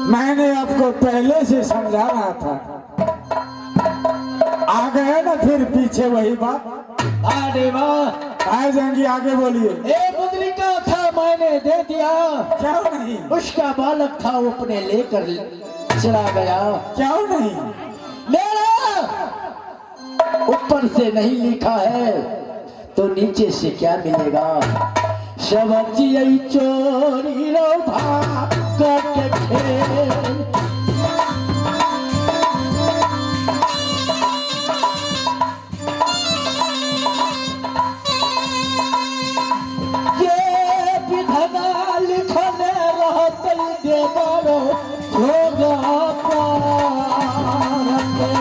मैंने आपको पहले से समझा रहा था, आ गए ना फिर पीछे वही बात। अरे वाह, आए जाएंगी, आगे बोलिए। ए मुद्रिका था मैंने दे दिया, क्यों नहीं? उसका बालक था वो अपने लेकर चला गया। क्यों नहीं? मेरा ऊपर से नहीं लिखा है तो नीचे से क्या मिलेगा। शबची चोरी रो भाग के खेल, ये विधना लिखने रहते देवरो होगा पार के।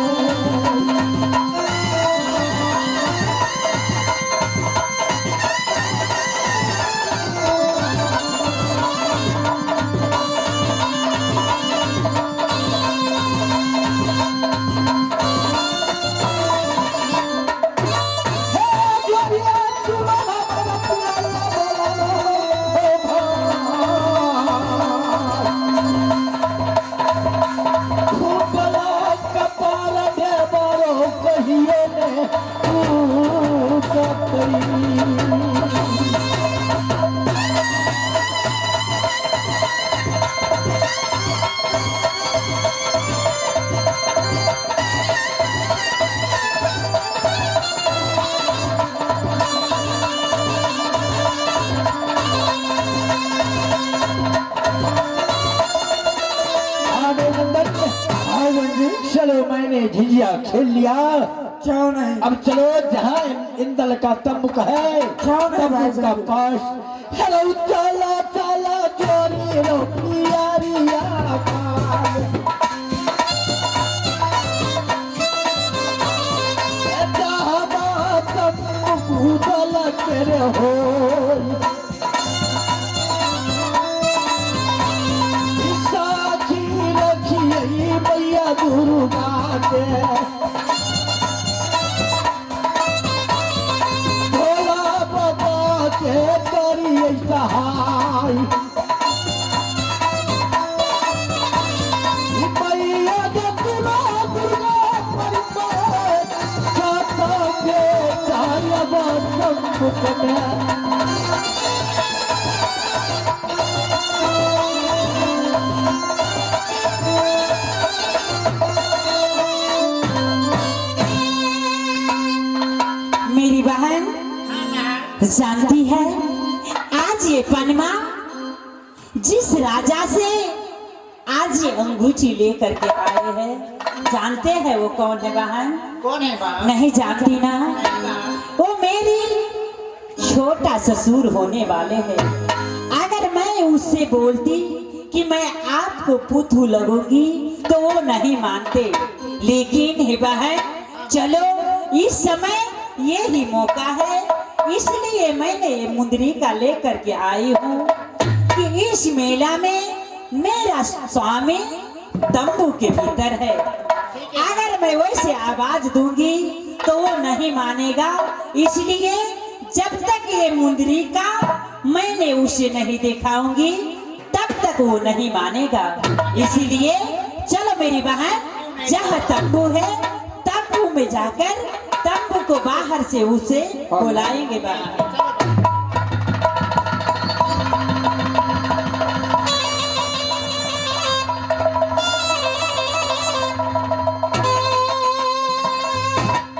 चलो मैंने झिझिया खेल लिया, क्यों नहीं? अब चलो जहाँ इंदल का तंबू है, क्यों नहीं भाई का साहब? पास हेलो चला चला चोरी रो पियारिया पार। जहाँ बात तंबू चला तेरे हो, साथी रखिए मैया दुर्गा के। भोला बाबा के करिए सहाय, मैया दुर्गा दुर्गा परिवार के चारवा संपुट में। मेरी बहन जानती है, आज ये पनमा जिस राजा से आज ये अंगूठी लेकर के आए हैं, जानते हैं वो कौन है बहन? कौन है माँ? नहीं जानती ना? वो मेरी छोटा ससुर होने वाले हैं। अगर मैं उससे बोलती कि मैं आपको पुतू लगूंगी तो वो नहीं मानते, लेकिन हे बहन चलो इस समय ये ही मौका है, इसलिए मैंने ये मुंदरी का लेकर के आई हूँ कि इस मेला में मेरा स्वामी तंबू के भीतर है। अगर मैं वैसे आवाज दूंगी तो वो नहीं मानेगा, इसलिए जब तक ये मुंदरी का मैंने उसे नहीं दिखाऊंगी तब तक वो नहीं मानेगा। इसीलिए चलो मेरी बहन, जहाँ तंबू है तंबू में जाकर तंबू को बाहर से उसे बुलाएंगे बाहर।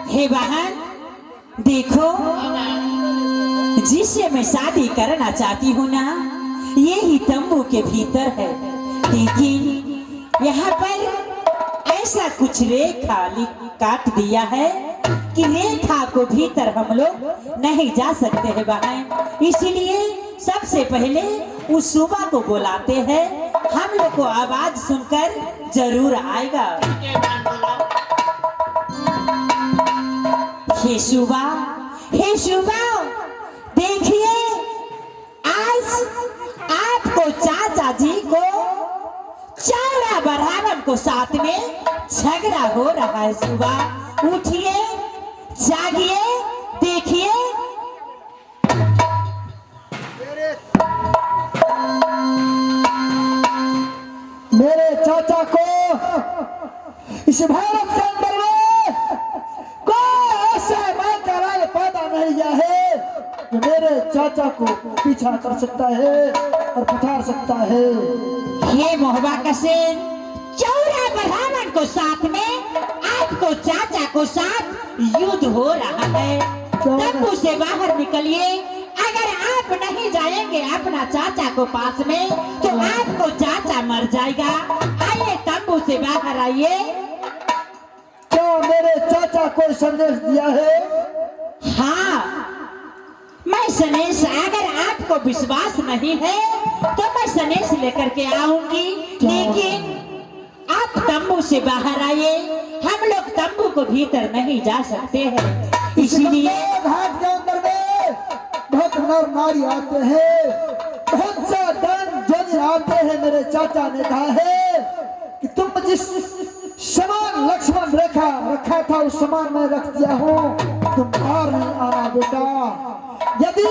हे बहन देखो, जिससे मैं शादी करना चाहती हूँ ना, ये ही तंबू के भीतर है, लेकिन यहाँ पर ऐसा कुछ रेखा काट दिया है कि रेखा को भीतर हम लोग नहीं जा सकते हैं बहन। इसलिए सबसे पहले उस सुबह को बुलाते हैं, हम लोग को आवाज सुनकर जरूर आएगा। हे सुबह, हे सुबह, देखिए आज आपको चाचा जी को चौड़ा बराबर को साथ में झगड़ा हो रहा है। सुबह उठिए, जागिए, देखिए। मेरे इस भारत के अंदर में कोई ऐसा मां का लाल पैदा नहीं हुआ है जो मेरे चाचा को पीछा कर सकता है और पछाड़ सकता है। हे मोहबा कसेन, 14 ब्राह्मण को साथ में आपको चाचा को साथ युद्ध हो रहा है। तंबू से बाहर निकलिए। अगर आप नहीं जाएंगे अपना चाचा को पास में तो आपको चाचा मर जाएगा। आइए तंबू से बाहर आइए। क्या मेरे चाचा को संदेश दिया है? हाँ, मैं संदेश, अगर आपको विश्वास नहीं है तो मैं संदेश लेकर के आऊंगी, लेकिन आप तंबू से बाहर आइए। हम लोग तंबू को भीतर नहीं जा सकते हैं, इसलिए घाट के अंदर में बहुत नर नारी आते हैं, बहुत सा धन जन आते हैं। मेरे चाचा ने कहा है कि तुम जिस समान लक्ष्मण रेखा रखा था उस समान मैं रख दिया हूँ, तुम बाहर नहीं आना बेटा। यदि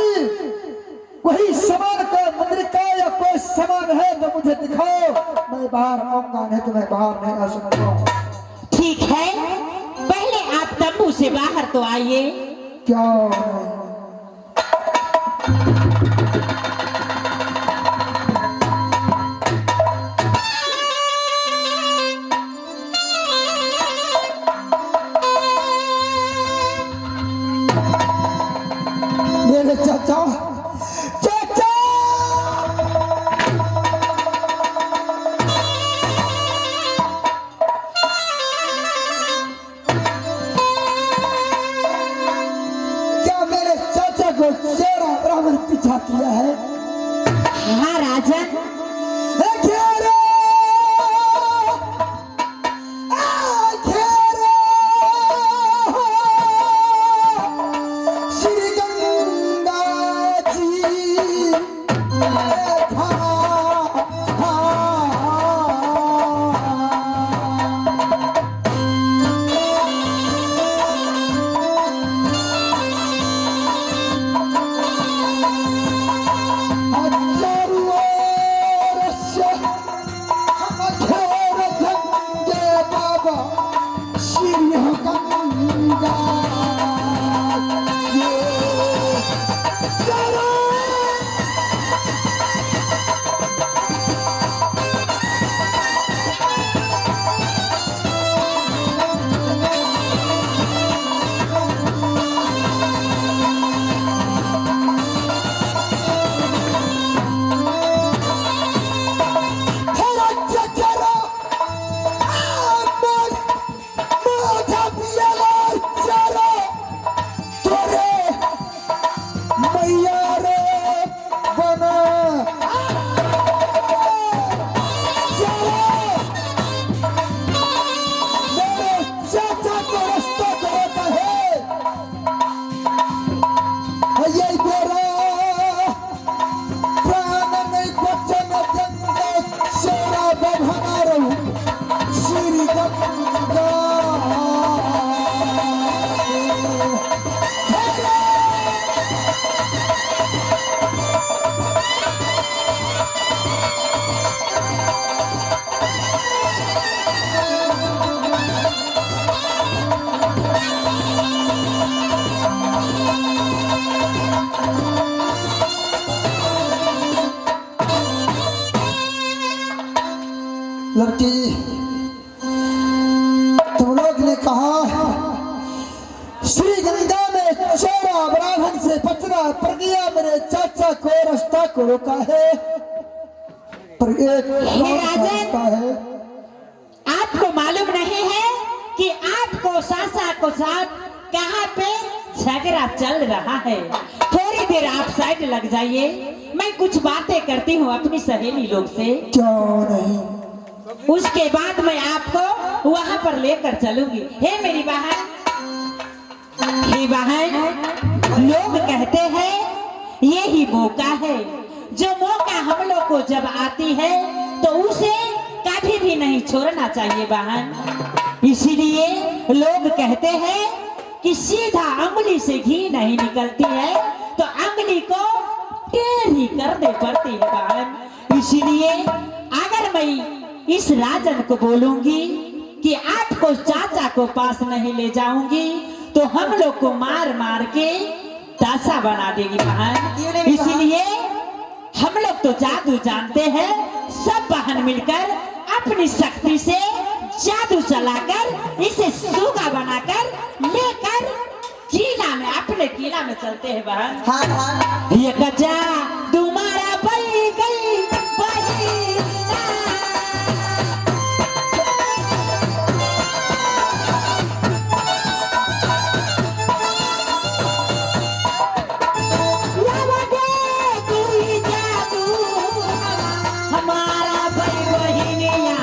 कोई समान का मंदिर का या कोई समान है तो मुझे दिखाओ, मैं बाहर आऊंगा, नहीं तो मैं बाहर नहीं आ सकता। ठीक है, पहले आप तंबू से बाहर तो आइए। क्या मेरे चाचा चाचा क्या मेरे चाचा को 14 ब्राह्मण पीछा किया है? हाँ राजन, लड़की तुम लोग ने कहा श्री गंगा में 14 ब्राह्मण से बचना पड़ गया। मेरे चाचा को रास्ता को रोका है, पर एक रास्ता है। आपको मालूम नहीं है कि आपको सासा को साथ कहाँ पे झगड़ा चल रहा है। थोड़ी देर आप साइड लग जाइए, मैं कुछ बातें करती हूँ अपनी सहेली लोग से। क्यों नहीं? उसके बाद मैं आपको वहाँ पर लेकर चलूंगी। हे मेरी बहन, हे बहन, लोग कहते हैं यही मौका है, जो मौका हम लोग को जब आती है तो उसे कभी भी नहीं छोड़ना चाहिए बहन। इसीलिए लोग कहते हैं कि सीधा अंगुली से घी नहीं निकलती है, तो अंगुली को टेढ़ी करनी पड़ती है बहन। इसीलिए अगर मैं इस राजन को बोलूंगी कि आपको चाचा को पास नहीं ले जाऊंगी तो हम लोग को मार मार के दासा बना देगी बहन। इसलिए हम लोग तो जादू जानते हैं, सब बहन मिलकर अपनी शक्ति से जादू चलाकर इसे सूगा बनाकर लेकर किला में, अपने किला में चलते हैं बहन। हाँ हाँ ये कच्चा तुम्हारा बन गई हमारा भाई बहिनिया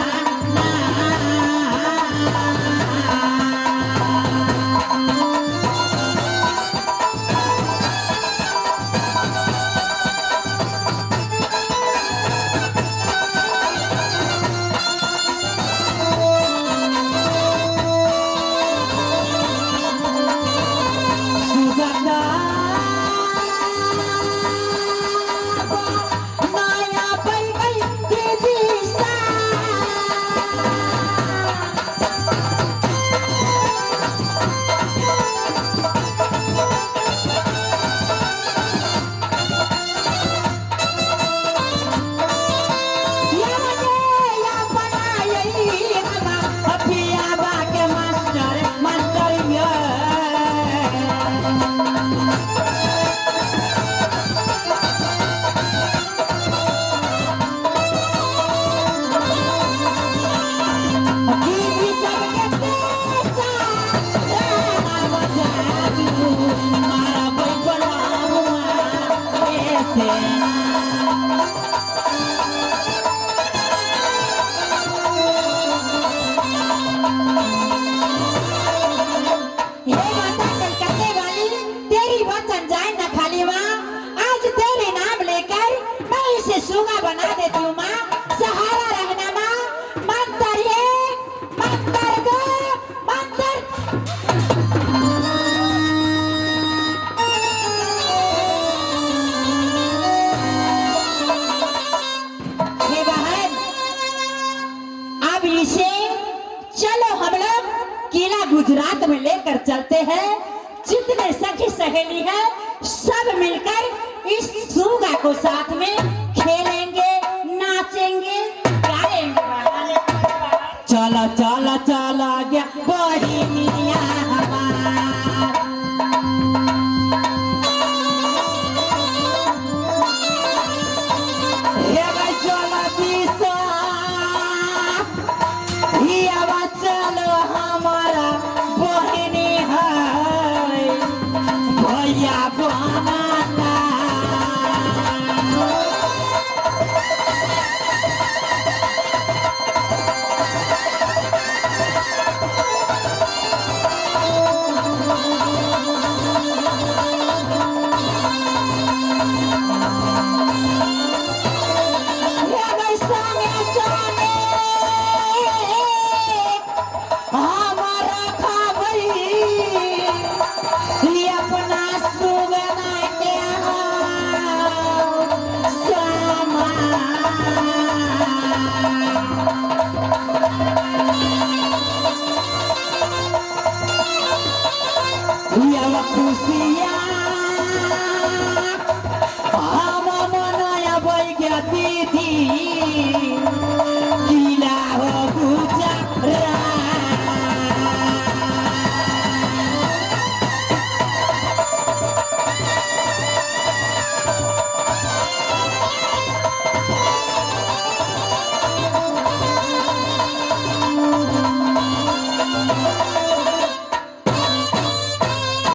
सूगा बना देती हूँ माँ, सहारा रहना माँ। मंत्र ये मंत्र दो मंत्र। ये बहन अब इसे चलो हम लोग किला गुजरात में लेकर चलते हैं। जितने सखी सहेली है सब मिलकर इस सूगा को साथ में खेलेंगे, नाचेंगे, गाएंगे। चला चला चला गया बड़ी मियां हमारा।